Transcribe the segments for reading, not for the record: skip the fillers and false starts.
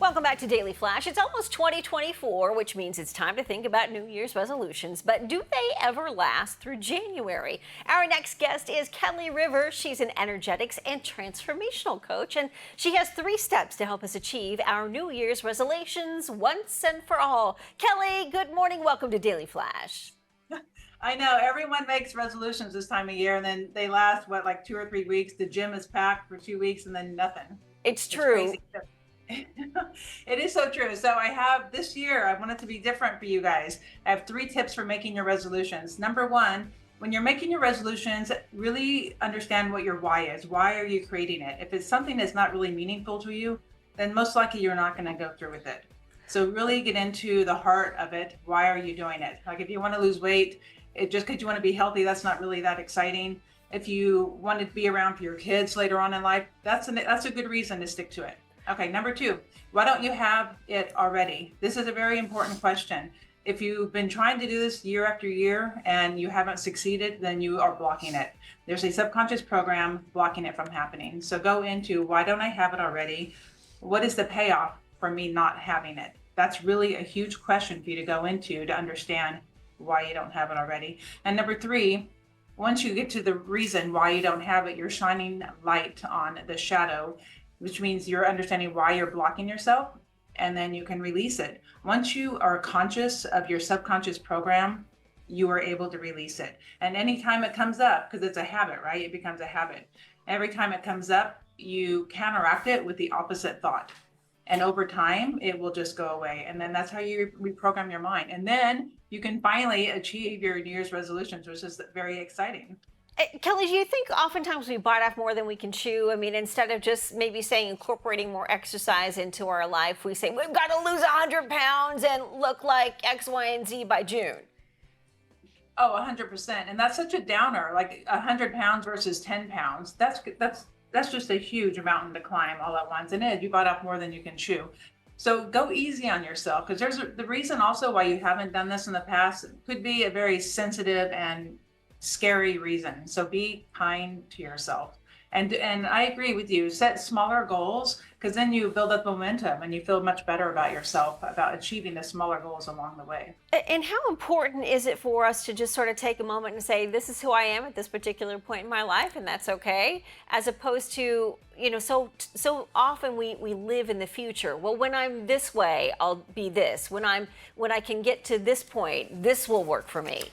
Welcome back to Daily Flash. It's almost 2024, which means it's time to think about New Year's resolutions. But do they ever last through January? Our next guest is Kelli Rivers. She's an energetics and transformational coach, and she has 3 steps to help us achieve our New Year's resolutions once and for all. Kelli, good morning. Welcome to Daily Flash. I know everyone makes resolutions this time of year, and then they last, like 2 or 3 weeks. The gym is packed for 2 weeks, and then nothing. It's true. Crazy. It is so true. So I have this year, I want it to be different for you guys. I have 3 tips for making your resolutions. Number 1, when you're making your resolutions, really understand what your why is. Why are you creating it? If it's something that's not really meaningful to you, then most likely you're not going to go through with it. So really get into the heart of it. Why are you doing it? Like if you want to lose weight, just because you want to be healthy, that's not really that exciting. If you want to be around for your kids later on in life, that's a good reason to stick to it. Okay, number 2, why don't you have it already? This is a very important question. If you've been trying to do this year after year and you haven't succeeded, then you are blocking it. There's a subconscious program blocking it from happening. So go into, why don't I have it already? What is the payoff for me not having it? That's really a huge question for you to go into to understand why you don't have it already. And number 3, once you get to the reason why you don't have it, you're shining light on the shadow, which means you're understanding why you're blocking yourself, and then you can release it. Once you are conscious of your subconscious program, you are able to release it. And anytime it comes up, because it's a habit, right? It becomes a habit. Every time it comes up, you counteract it with the opposite thought. And over time, it will just go away. And then that's how you reprogram your mind. And then you can finally achieve your New Year's resolutions, which is very exciting. Kelli, do you think oftentimes we bite off more than we can chew? I mean, instead of just maybe saying incorporating more exercise into our life, we say we've got to lose 100 pounds and look like X, Y, and Z by June. Oh, 100%. And that's such a downer, like 100 pounds versus 10 pounds. That's just a huge mountain to climb all at once. And you bite off more than you can chew. So go easy on yourself, because there's the reason also why you haven't done this in the past could be a very sensitive and scary reason. So be kind to yourself. And I agree with you. Set smaller goals, because then you build up momentum and you feel much better about yourself, about achieving the smaller goals along the way. And how important is it for us to just sort of take a moment and say, this is who I am at this particular point in my life, and that's okay, as opposed to, so often we live in the future. Well, when I'm this way, I'll be this. When I can get to this point, this will work for me.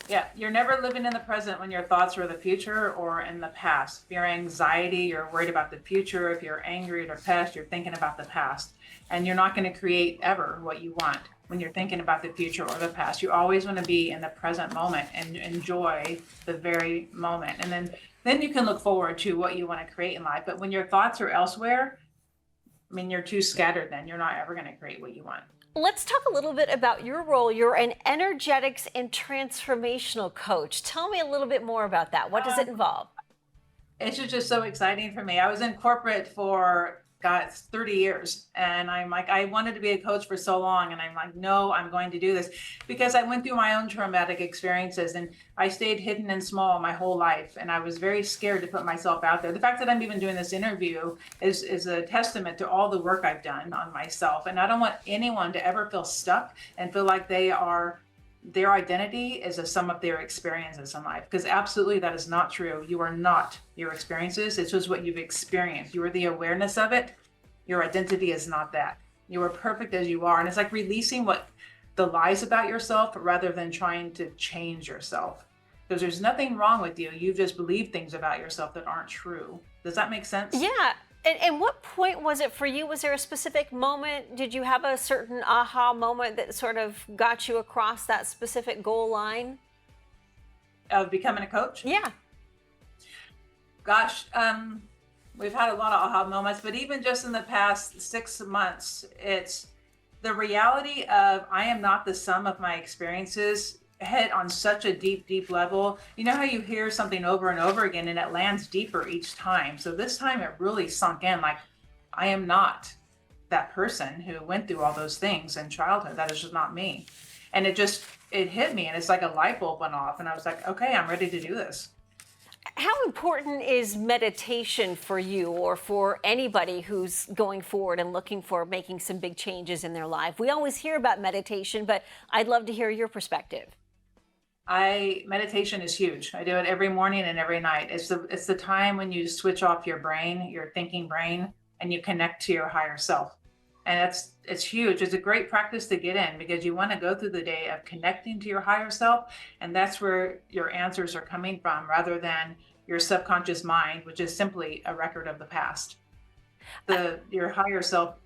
Yeah, you're never living in the present when your thoughts are the future or in the past. If you're anxiety, you're worried about the future. If you're angry or depressed, you're thinking about the past. And you're not going to create ever what you want when you're thinking about the future or the past. You always want to be in the present moment and enjoy the very moment. And then you can look forward to what you want to create in life. But when your thoughts are elsewhere, I mean, you're too scattered then. You're not ever going to create what you want. Let's talk a little bit about your role. You're an energetics and transformational coach. Tell me a little bit more about that. What does it involve? It's just so exciting for me. I was in corporate for, God, it's 30 years. And I'm like, I wanted to be a coach for so long. And I'm like, no, I'm going to do this, because I went through my own traumatic experiences and I stayed hidden and small my whole life. And I was very scared to put myself out there. The fact that I'm even doing this interview is a testament to all the work I've done on myself. And I don't want anyone to ever feel stuck and feel like their identity is a sum of their experiences in life, because absolutely that is not true. You are not your experiences. It's just what you've experienced. You are the awareness of it. Your identity is not that. You are perfect as you are. And it's like releasing the lies about yourself rather than trying to change yourself, because there's nothing wrong with you. You just believe things about yourself that aren't true. Does that make sense? Yeah. And what point was it for you? Was there a specific moment? Did you have a certain aha moment that sort of got you across that specific goal line? Of becoming a coach? Yeah. Gosh, we've had a lot of aha moments, but even just in the past 6 months, it's the reality of I am not the sum of my experiences hit on such a deep level. You know how you hear something over and over again and it lands deeper each time. So this time it really sunk in, like I am not that person who went through all those things in childhood. That is just not me. And it hit me, and it's like a light bulb went off and I was like, okay, I'm ready to do this. How important is meditation for you or for anybody who's going forward and looking for making some big changes in their life? We always hear about meditation, but I'd love to hear your perspective. Meditation is huge. I do it every morning and every night. It's the time when you switch off your brain, your thinking brain, and you connect to your higher self. And it's huge. It's a great practice to get in because you want to go through the day of connecting to your higher self, and that's where your answers are coming from rather than your subconscious mind, which is simply a record of the past. Your higher self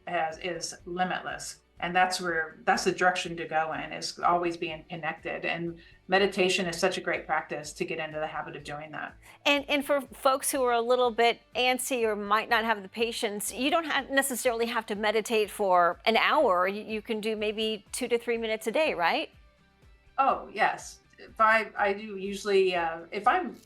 is limitless, and that's the direction to go in, is always being connected. And meditation is such a great practice to get into the habit of doing that. And for folks who are a little bit antsy or might not have the patience, you don't necessarily have to meditate for an hour. You can do maybe 2 to 3 minutes a day, right? Oh yes, if I do usually, if I'm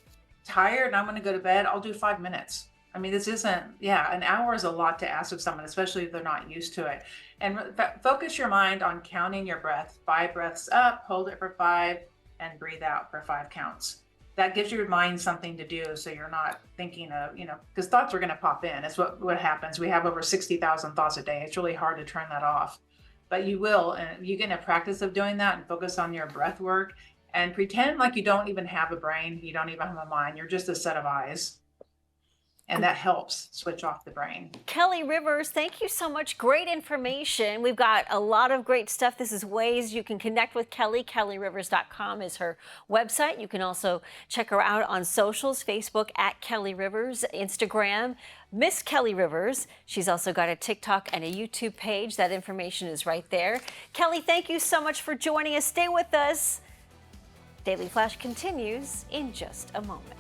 tired and I'm going to go to bed, I'll do 5 minutes. I mean, this isn't, yeah, an hour is a lot to ask of someone, especially if they're not used to it. And focus your mind on counting your breath. 5 breaths up, hold it for 5, and breathe out for 5 counts. That gives your mind something to do, so you're not thinking of, because thoughts are going to pop in. It's what happens. We have over 60,000 thoughts a day. It's really hard to turn that off. But you will, and you get in a practice of doing that and focus on your breath work and pretend like you don't even have a brain, you don't even have a mind, you're just a set of eyes. And that helps switch off the brain. Kelli Rivers, thank you so much. Great information. We've got a lot of great stuff. This is ways you can connect with Kelli. KelliRivers.com is her website. You can also check her out on socials, Facebook at Kelli Rivers, Instagram, Miss Kelli Rivers. She's also got a TikTok and a YouTube page. That information is right there. Kelli, thank you so much for joining us. Stay with us. Daily Flash continues in just a moment.